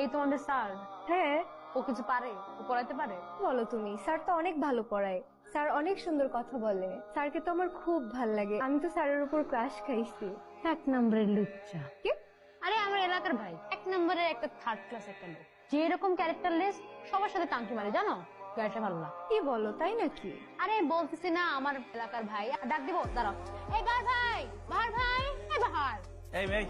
এই তোমাদের স্যার? হ্যাঁ। ও কিছু পারে? ও পড়াইতে পারে? বলো তুমি, স্যার তো অনেক ভালো পড়ায়। স্যার অনেক সুন্দর কথা বলে। স্যারকে তো আমার খুব ভাল লাগে। আমি তো স্যারের উপর ক্রাশ খাইছি। 1 নম্বরের লুচ্চা। কি? আরে আমার এলাকার ভাই, 1 নম্বরের একটা 3rd ক্লাস একটা লোক, যে এরকম ক্যারেক্টারলেস সবার সাথে টাঙ্কি মারে, জানো? গাড়িটা ভালো না। কি বলো, তাই নাকি? আরে বলতেছি না, আমার এলাকার ভাই। ডাক দিব, দাঁড়াও। এই বাহার ভাই, বাহার ভাই, এই বাহার। এই মেয়ে,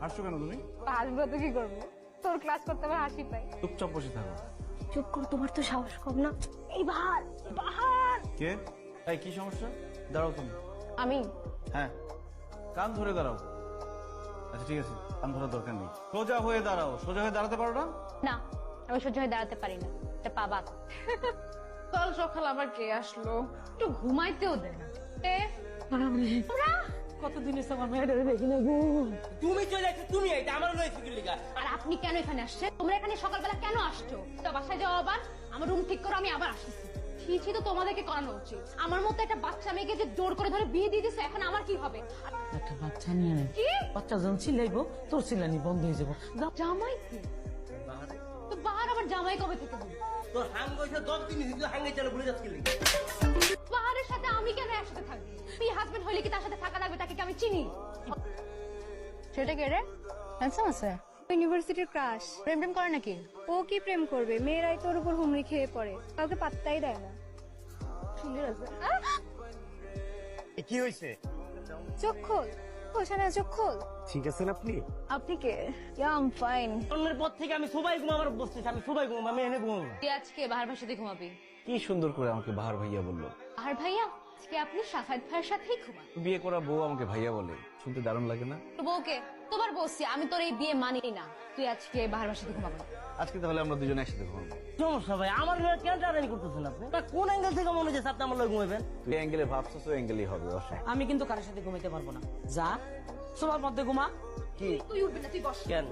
হাসছো কেন তুমি? হাসবো তো কি করবো? তোর ক্লাস করতে আমার হাসি পাই। চুপচাপ বসে থাকো। চুপ কর, তোমার তো সাহস কম না। এই বাহার, বাহার। কে? এই কি সমস্যা? দাঁড়াও তুমি। আমি হ্যাঁ, কান ধরে দাঁড়াও। আচ্ছা ঠিক আছে, কান ধরার দরকার নেই। সোজা হয়ে দাঁড়াও। সোজা হয়ে দাঁড়াতে পারো না? না, আমি সহ্য হয়ে দাঁড়াতে পারি না। এটা পা বাত। কাল সকাল আবার কে আসলো? একটু ঘুমাইতেও দে না। কতদিনের আমার মেয়েটারে দেখি না গো। তুমি চলে যাচ্ছ, তুমি এইটা আমার লয়েছে কি লিগা? আর আপনি কেন এখানে আসছেন? তোমরা এখানে সকালবেলা কেন আসছো? তো বাসায় যাও, আবার আমার রুম ঠিক করো, আমি আবার আসছি। কিছু তো তোমাদেরকে করানো উচিত। আমার মতো একটা বাচ্চা মেয়েকে যে জোর করে ধরে বিয়ে দিয়ে দিচ্ছে, এখন আমার কি হবে? একটা বাচ্চা নিয়ে নেই। কি? বাচ্চা যখন চিল্লাইবো তোর চিল্লানি বন্ধ হয়ে যাবো। জামাই কি? তো বাহার আবার জামাই কবে থেকে বলি? তোর হাঙ্গ হইছে 10 দিন হইছে, হাঙ্গে চলে ভুলে যাচ্ছ কি লিগা? বাহারের সাথে আমি কেন একসাথে থাকবো? তুই হাজবেন্ড হইলে কি তার সাথে থাকা লাগবে? তাকে কি আমি চিনি? সেটা কে রে? হ্যান্ডসাম আছে? ইউনিভার্সিটির ক্রাশ। প্রেম টেম করে নাকি? ও কি প্রেম করবে? মেয়েরাই তোর উপর হুমড়ি খেয়ে পড়ে, কাউকে পাত্তাই দেয় না। সুন্দর আছে। কি হয়েছে? চোখ খোল, হোসানা চোখ খোল। ঠিক আছেন আপনি? আপনি কে? I am fine. অন্যের পর থেকে আমি সবাই ঘুমাবার বসতেছি, আমি সবাই ঘুমাবো, আমি এনে ঘুমাবো। তুই আজকে বাহার ভাইয়ের সাথে ঘুমাবি? কি সুন্দর করে আমাকে বাহার ভাইয়া বললো। বাহার ভাইয়া, আজকে আপনি সাফায়েত ভাইয়ের সাথেই ঘুমান। বিয়ে করা বউ আমাকে ভাইয়া বলে, শুনতে দারুণ লাগে না? তো বউকে তোমার বলছি, আমি তোর এই বিয়ে মানি না। তুই আজকে বাহার ভাইয়ের সাথে ঘুমাবো না। আজকে তাহলে আমরা দুজনে একসাথে ঘুমাবো। সমস্যা ভাই, আমার লয়ে কেন টানাটানি করতেছেন আপনি? তা কোন অ্যাঙ্গেল থেকে মনে হচ্ছে আপনি আমার লয়ে ঘুমাবেন? তুই অ্যাঙ্গেলে ভাবছিস, ওই অ্যাঙ্গেলই হবে। অসুবিধা আমি কিন্তু কারোর সাথে ঘুমাইতে পারবো না। যা সবার মধ্যে ঘুমা। কি? তুই উঠবি না, তুই বস। কেন?